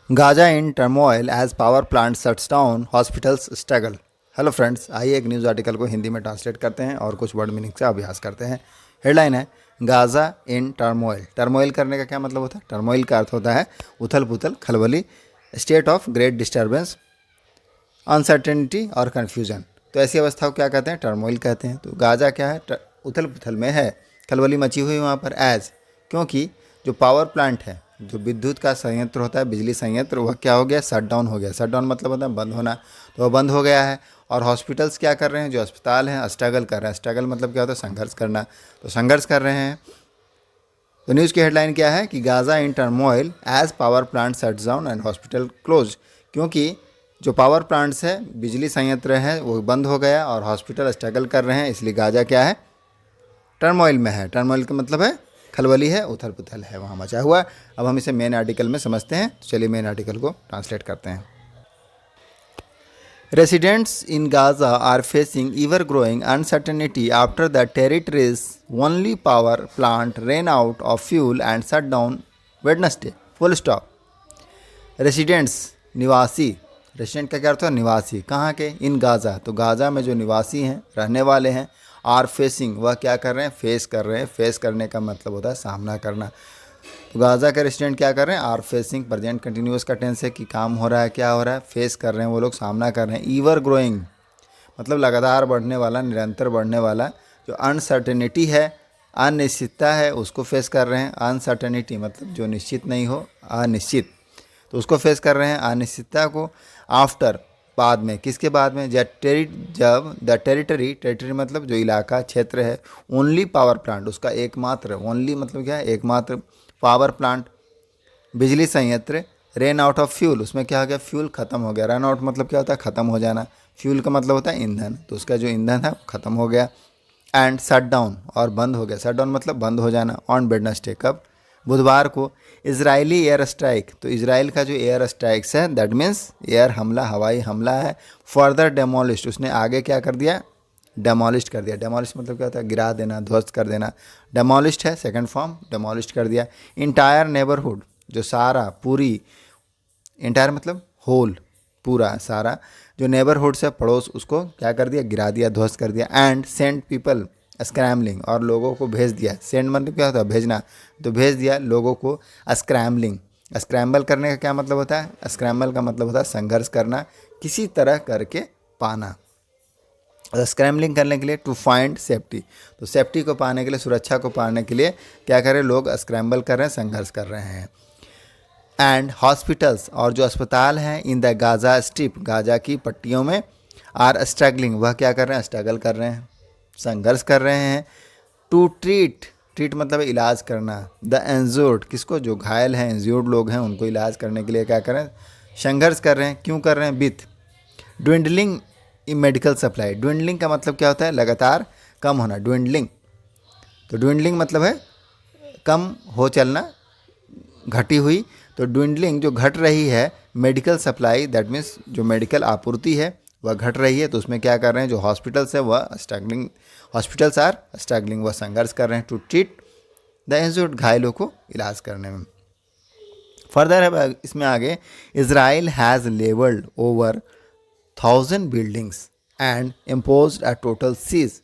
Gaza in turmoil as power plant shuts down, hospitals struggle. Hello friends, आइए एक news article को हिंदी में translate करते हैं और कुछ वर्ड मीनिंग से अभ्यास करते हैं। हेडलाइन है गाजा इन टर्मोइल। टर्मोइल करने का क्या मतलब होता है? टर्मोइल का अर्थ होता है उथल पुथल, खलबली, state of great disturbance, uncertainty और कन्फ्यूजन। तो ऐसी अवस्था को क्या कहते हैं? टर्मोइल कहते हैं। तो गाजा क्या है? उथल पुथल में है, खलबली मची हुई वहाँ पर। एज, क्योंकि जो पावर प्लांट है, जो विद्युत का संयंत्र होता है, बिजली संयंत्र, वह क्या हो गया? शट डाउन हो गया। शट डाउन मतलब होता है बंद होना, तो वह बंद हो गया है। और हॉस्पिटल्स क्या कर रहे हैं? जो अस्पताल हैं स्ट्रगल कर रहे हैं। स्ट्रगल मतलब क्या होता है? संघर्ष करना, तो संघर्ष कर रहे हैं। तो न्यूज़ की हेडलाइन क्या है कि Gaza in turmoil as power plant shut down and hospital close. क्योंकि जो पावर प्लांट्स है, बिजली संयंत्र है, वो बंद हो गया और हॉस्पिटल स्ट्रगल कर रहे हैं, इसलिए गाजा क्या है? टर्मोइल में है। टर्मोइल का मतलब है खलबली है, उथल पुथल है, वहाँ मचा हुआ। अब हम इसे मेन आर्टिकल में समझते हैं, तो चलिए मेन आर्टिकल को ट्रांसलेट करते हैं। Residents in Gaza are facing ever growing uncertainty after the territory's only power plant ran out of fuel and shut down Wednesday. Full stop. Residents, निवासी। रेसिडेंट का क्या अर्थ है? निवासी। कहाँ के? इन गाज़ा। तो गाज़ा में जो निवासी हैं, रहने वाले हैं, आर फेसिंग, वह क्या कर रहे हैं? फेस कर रहे हैं। फेस करने का मतलब होता है सामना करना। तो गाज़ा के रेसिडेंट क्या कर रहे हैं? आर फेसिंग, प्रेजेंट कंटिन्यूअस का टेंस है कि काम हो रहा है, क्या हो रहा है? फेस कर रहे हैं, वो लोग सामना कर रहे हैं। ईवर ग्रोइंग मतलब लगातार बढ़ने वाला, निरंतर बढ़ने वाला। जो अनसर्टेनिटी है, अनिश्चितता है, उसको फेस कर रहे हैं। अनसर्टेनिटी मतलब जो निश्चित नहीं हो, अनिश्चित, तो उसको फेस कर रहे हैं, अनिश्चितता को। आफ्टर, बाद में। किसके बाद में? जब द टेरिटरी मतलब जो इलाका, क्षेत्र है, ओनली पावर प्लांट, उसका एकमात्र, ओनली मतलब क्या है? एकमात्र पावर प्लांट, बिजली संयंत्र, रेन आउट ऑफ फ्यूल, उसमें क्या हो गया? फ्यूल खत्म हो गया। रन आउट मतलब क्या होता है? खत्म हो जाना। फ्यूल का मतलब होता है ईंधन, तो उसका जो ईंधन है खत्म हो गया। एंड शट डाउन, और बंद हो गया। शट डाउन मतलब बंद हो जाना। ऑन वेडनेसडे, कब? बुधवार को। इजरायली एयर स्ट्राइक, तो इजराइल का जो एयर स्ट्राइक्स है, दैट मीन्स एयर हमला, हवाई हमला है। फर्दर डेमोलिस्ट, उसने आगे क्या कर दिया? डेमोलिस्ट कर दिया। डेमोलिस्ट मतलब क्या होता है? गिरा देना, ध्वस्त कर देना। डेमोलिस्ट है सेकंड फॉर्म, डेमोलिस्ट कर दिया। इंटायर नेबरहुड, जो सारा, पूरी, इंटायर मतलब होल, पूरा, सारा, जो नेबरहुड से पड़ोस, उसको क्या कर दिया? गिरा दिया, ध्वस्त कर दिया। एंड सेंड पीपल स्क्रैम्बलिंग, और लोगों को भेज दिया। सेंड मतलब क्या होता है? भेजना, तो भेज दिया लोगों को। स्क्रैम्बलिंग, स्क्रैम्बल करने का क्या मतलब होता है? स्क्रैम्बल का मतलब होता है संघर्ष करना, किसी तरह करके पाना। स्क्रैम्बलिंग करने के लिए टू फाइंड सेफ्टी, तो सेफ्टी को पाने के लिए, सुरक्षा को पाने के लिए क्या करें? लोग स्क्रैम्बल कर रहे हैं, संघर्ष कर रहे हैं। एंड हॉस्पिटल्स, और जो अस्पताल हैं, in the Gaza strip, Gaza की पट्टियों में, आर स्ट्रगलिंग, वह क्या कर रहे हैं? स्ट्रगल कर रहे हैं, संघर्ष कर रहे हैं। टू ट्रीट, ट्रीट मतलब इलाज करना। द इंज्योर्ड, किसको? जो घायल हैं, इंज्योर्ड लोग हैं, उनको इलाज करने के लिए क्या करें? संघर्ष कर रहे हैं। क्यों कर रहे हैं? With dwindling in medical supply. Dwindling का मतलब क्या होता है? लगातार कम होना, ड्विंडलिंग। तो ड्विंडलिंग मतलब है कम हो चलना, घटी हुई। तो ड्विंडलिंग जो घट रही है, मेडिकल सप्लाई, दैट मीन्स जो मेडिकल आपूर्ति है वह घट रही है। तो उसमें क्या कर रहे हैं? जो हॉस्पिटल्स है वह स्ट्रगलिंग, हॉस्पिटल्स आर स्ट्रगलिंग, वह संघर्ष कर रहे हैं। टू ट्रीट द इंज्योर्ड, घायलों को इलाज करने में। फर्दर है इसमें आगे, Israel has levelled over 1000 buildings and imposed a total siege.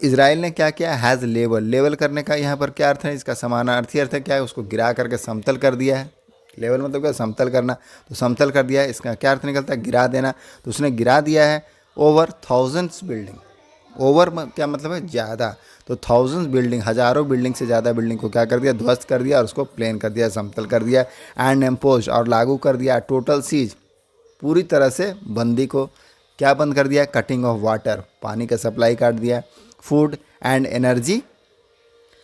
Israel ने क्या किया? हैज़ लेवल, लेवल करने का यहाँ पर क्या अर्थ है? इसका समानार्थी अर्थ है क्या है? उसको गिरा करके समतल कर दिया है। लेवल मतलब क्या? समतल करना, तो समतल कर दिया है। इसका क्या अर्थ निकलता है? गिरा देना, तो उसने गिरा दिया है। ओवर 1000 बिल्डिंग, ओवर क्या मतलब है? ज़्यादा, तो 1000 बिल्डिंग, हज़ारों बिल्डिंग से ज़्यादा बिल्डिंग को क्या कर दिया? ध्वस्त कर दिया और उसको प्लेन कर दिया, समतल कर दिया। एंड इम्पोज, और लागू कर दिया। टोटल सीज, पूरी तरह से बंदी को क्या बंद कर दिया? कटिंग ऑफ वाटर, पानी का सप्लाई काट दिया। फूड एंड एनर्जी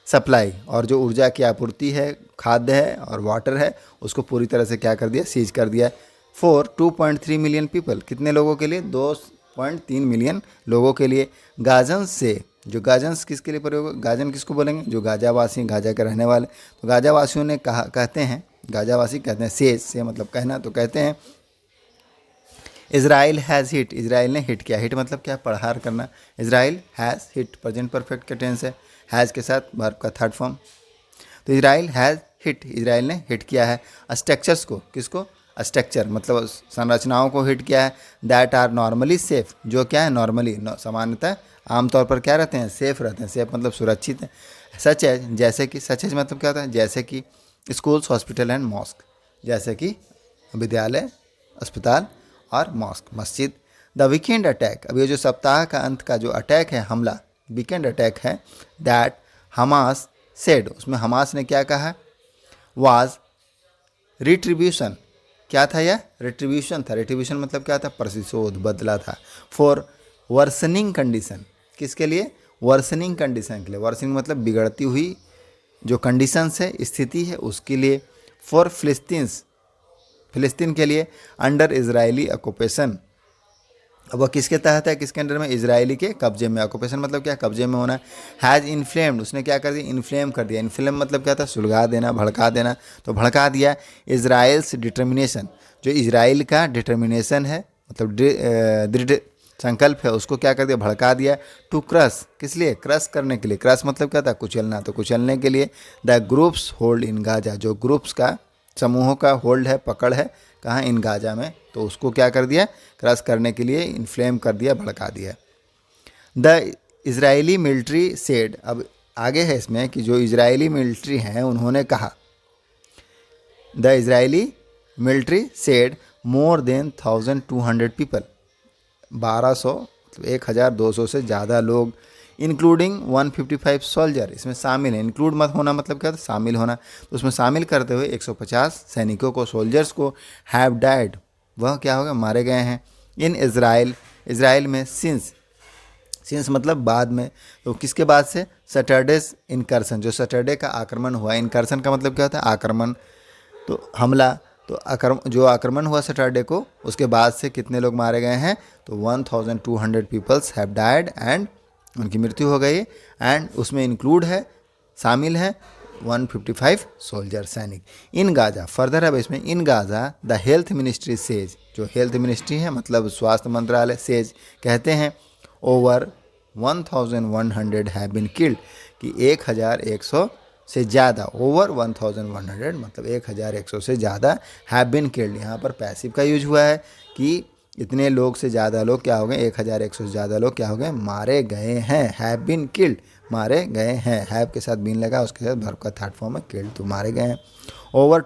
सप्लाई, और जो ऊर्जा की आपूर्ति है, खाद्य है और वाटर है, उसको पूरी तरह से क्या कर दिया? सीज कर दिया। फॉर 2.3 मिलियन पीपल, कितने लोगों के लिए? 2.3 मिलियन लोगों के लिए। गाजन से, जो गाजन्स किसके लिए प्रयोग? गाजन किसको बोलेंगे? जो गाजावासी, गाजा के रहने वाले। तो गाजावासियों ने कहा, कहते हैं, गाजावासी कहते हैं, से मतलब कहना, तो कहते हैं इजराइल हैज़ हिट, इजराइल ने हिट किया। हिट मतलब क्या? प्रहार करना। Israel has hit, present perfect का टेंस है, हैज़ के साथ वर्ब का थर्ड फॉर्म। तो इजराइल हैज़ हिट, इजराइल ने हिट किया है स्ट्रक्चर्स को, किसको, स्ट्रक्चर मतलब संरचनाओं को हिट किया है, दैट आर नॉर्मली सेफ, जो क्या है नॉर्मली सामान्यतः आमतौर पर क्या रहते हैं, सेफ रहते हैं, सेफ मतलब सुरक्षित है, सच है जैसे कि, सच है मतलब क्या होता है, जैसे कि स्कूल्स, हॉस्पिटल एंड मॉस्क, जैसे कि विद्यालय, अस्पताल और मॉस्क, मस्जिद। द वीकेंड अटैक, अब ये जो सप्ताह का अंत का जो अटैक है, हमला, वीकेंड अटैक है, दैट हमास सेड, उसमें हमास ने क्या कहा, वाज रिट्रीब्यूशन, क्या था यह, रिट्रीब्यूशन था, रिट्रीब्यूशन मतलब क्या था, प्रतिशोध, बदला था, फॉर वर्सनिंग कंडीशन, किसके लिए, वर्सनिंग कंडीशन के लिए, वर्सनिंग मतलब बिगड़ती हुई जो कंडीशंस है, स्थिति है, उसके लिए, फॉर फिलिस्तीन्स, फिलिस्तीन के लिए, अंडर इजरायली ऑक्यूपेशन, अब वह किसके तहत है, किसके अंडर में, इजरायली के कब्जे में, ऑक्यूपेशन मतलब क्या, कब्जे में होना, हैज़ इन्फ्लेम्ड, उसने क्या कर दिया, इन्फ्लेम कर दिया, इन्फ्लेम मतलब क्या था, सुलगा देना, भड़का देना, तो भड़का दिया, इजराइल्स डिटर्मिनेशन, जो इजराइल का डिटर्मिनेशन है, मतलब दृढ़ संकल्प है, उसको क्या कर दिया, भड़का दिया, टू क्रश, किस लिए, क्रश करने के लिए, क्रश मतलब क्या था, कुचलना, तो कुचलने के लिए, the groups hold in Gaza, जो ग्रुप्स का, समूहों का होल्ड है, पकड़ है, कहाँ, इन गाजा में, तो उसको क्या कर दिया, क्रश करने के लिए इन्फ्लेम कर दिया, भड़का दिया। द इजरायली मिलिट्री सेड, अब आगे है इसमें कि जो इजरायली मिलिट्री हैं उन्होंने कहा, the Israeli military said more than 1200 people, 1200 मतलब 1200 से ज़्यादा लोग, इंक्लूडिंग 155 सोल्जर, इसमें शामिल है, इंक्लूड मत होना मतलब क्या था, शामिल होना, तो उसमें शामिल करते हुए 150 सैनिकों को, सोल्जर्स को, हैव डाइड, वह क्या होगा, मारे गए हैं, इन इज़राइल, इज़राइल में, सिंस मतलब बाद में, तो किसके बाद से, सैटरडेज इनकर्सन, जो सैटरडे का आक्रमण हुआ, इनकर्सन का मतलब क्या होता है, आक्रमण, तो हमला, तो जो आक्रमण हुआ सैटरडे को, उसके बाद से कितने लोग मारे गए हैं, तो 1200 पीपल्स हैव डाइड, एंड उनकी मृत्यु हो गई, एंड उसमें इंक्लूड है, शामिल है 155 सोल्जर, सैनिक, इन गाजा, फर्दर है इसमें, in Gaza the health ministry says, जो हेल्थ मिनिस्ट्री है मतलब स्वास्थ्य मंत्रालय, सेज कहते हैं, ओवर 1100 हैव बीन किल्ड, कि 1100 से ज़्यादा, ओवर 1100 मतलब 1100 से ज़्यादा, हैव बीन किल्ड, यहाँ पर पैसिव का यूज हुआ है कि इतने लोग से ज़्यादा लोग क्या हो गए, 1100 से ज़्यादा लोग क्या हो गए, मारे गए हैं, हैव बीन किल्ड, मारे गए हैं, हैव के साथ बीन लगा, उसके साथ वर्ब का थर्ड फॉर्म है किल्ड, तो मारे गए हैं, ओवर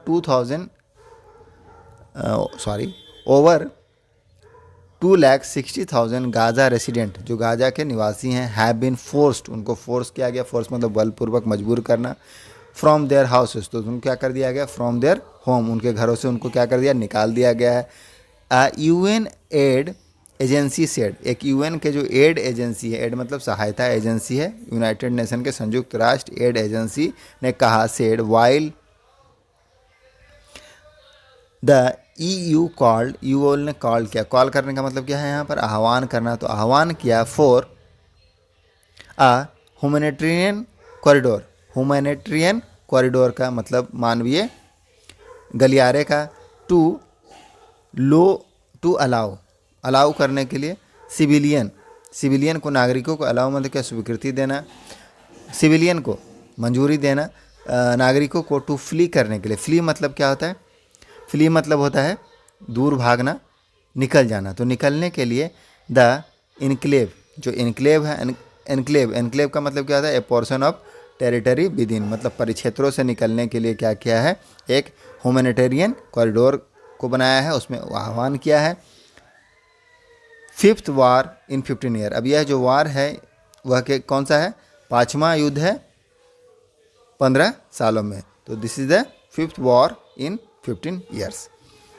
2,60,000 गाजा रेसिडेंट, जो गाजा के निवासी हैं, हैव बीन फोर्स्ड, उनको फोर्स किया गया, फोर्स मतलब बलपूर्वक मजबूर करना, फ्रॉम देयर हाउसेस, तो उनको क्या कर दिया गया, फ्रॉम देयर होम, उनके घरों से उनको क्या कर दिया, निकाल दिया गया है। UN एड एजेंसी सेड, एक UN के जो एड एजेंसी है, एड मतलब सहायता एजेंसी है, यूनाइटेड नेशन के संयुक्त राष्ट्र एड एजेंसी ने कहा, said while the EU called, EU ने कॉल किया, कॉल करने का मतलब क्या है यहाँ पर, आह्वान करना, तो आह्वान किया, for a humanitarian corridor, humanitarian corridor का मतलब मानवीय गलियारे का, टू अलाउ करने के लिए, सिविलियन को, नागरिकों को, अलाउ मतलब क्या, स्वीकृति देना, सिविलियन को मंजूरी देना, नागरिकों को, टू फ्ली करने के लिए, फ्ली मतलब क्या होता है, फ्ली मतलब होता है दूर भागना, निकल जाना, तो निकलने के लिए, द इनक्लेव, जो इनक्लेव है, एनक्लेव का मतलब क्या होता है, ए portion of territory with in, मतलब परिक्षेत्रों से निकलने के लिए क्या किया है, एक ह्यूमैनिटेरियन कॉरिडोर को बनाया है, उसमें आह्वान किया है। 5th वार इन 15 ईयर, अब यह जो वार है वह के कौन सा है, 5वां युद्ध है 15 सालों में, तो this is the 5th war in 15 years.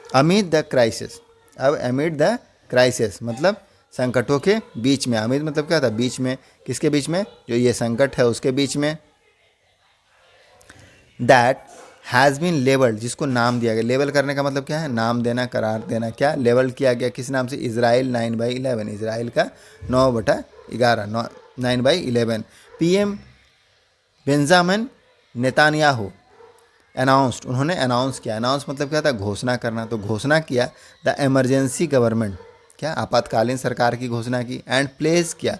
Amid the crisis, अब अमिड द क्राइसिस मतलब संकटों के बीच में, अमिड मतलब क्या था, बीच में, किसके बीच में, जो ये संकट है उसके बीच में, दैट हैज़ बीन लेबल्ड, जिसको नाम दिया गया, लेबल करने का मतलब क्या है, नाम देना, करार देना, क्या लेबल किया गया, किस नाम से, इजराइल 9/11, इजराइल का 9/11, 9/11, PM बेंजामिन नेतान्याहू अनाउंस्ड, उन्होंने अनाउंस किया, अनाउंस मतलब क्या था, घोषणा करना, तो घोषणा किया, द इमरजेंसी गवर्नमेंट, क्या आपातकालीन सरकार की घोषणा की, एंड प्लेस किया,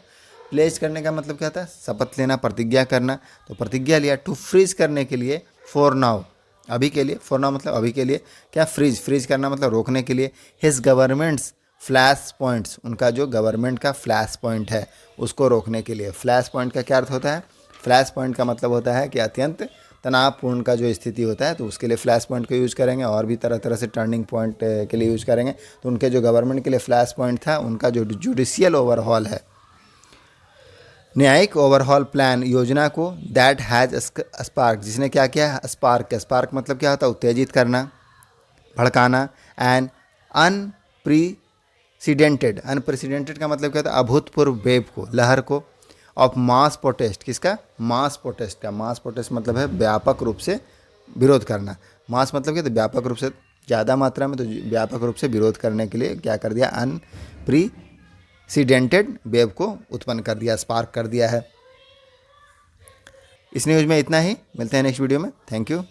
प्लेस करने का मतलब क्या था, शपथ लेना, प्रतिज्ञा करना, तो प्रतिज्ञा लिया, टू फ्रीज करने के लिए, फॉर नाउ अभी के लिए, फॉर नाउ मतलब अभी के लिए। क्या, फ्रीज, फ्रीज करना मतलब रोकने के लिए। हिज गवर्नमेंट्स फ्लैश पॉइंट्स, उनका जो गवर्नमेंट का फ्लैश पॉइंट है उसको रोकने के लिए। फ्लैश पॉइंट का क्या अर्थ होता है? फ्लैश पॉइंट का मतलब होता है कि अत्यंत तनावपूर्ण का जो स्थिति होता है, तो उसके लिए फ्लैश पॉइंट को यूज़ करेंगे। और भी तरह तरह से टर्निंग पॉइंट के लिए यूज़ करेंगे। तो उनके जो गवर्नमेंट के लिए फ्लैश पॉइंट था, उनका जो जुडिशियल ओवरहॉल है, न्यायिक ओवरहॉल प्लान योजना को, दैट हैज़ स्पार्क, जिसने क्या किया? स्पार्क। स्पार्क मतलब क्या होता है? उत्तेजित करना, भड़काना। एंड अनप्रेसिडेंटेड, अनप्रेसिडेंटेड का मतलब क्या होता है? अभूतपूर्व वेव को, लहर को। ऑफ मास प्रोटेस्ट, किसका? मास प्रोटेस्ट का। मास प्रोटेस्ट मतलब है व्यापक रूप से विरोध करना। मास मतलब क्या? तो व्यापक रूप से, ज़्यादा मात्रा में, तो व्यापक रूप से विरोध करने के लिए क्या कर दिया? अनप्रेसिडेंटेड वेव को उत्पन्न कर दिया, स्पार्क कर दिया है। इस न्यूज़ में इतना ही, मिलते हैं नेक्स्ट वीडियो में। Thank you.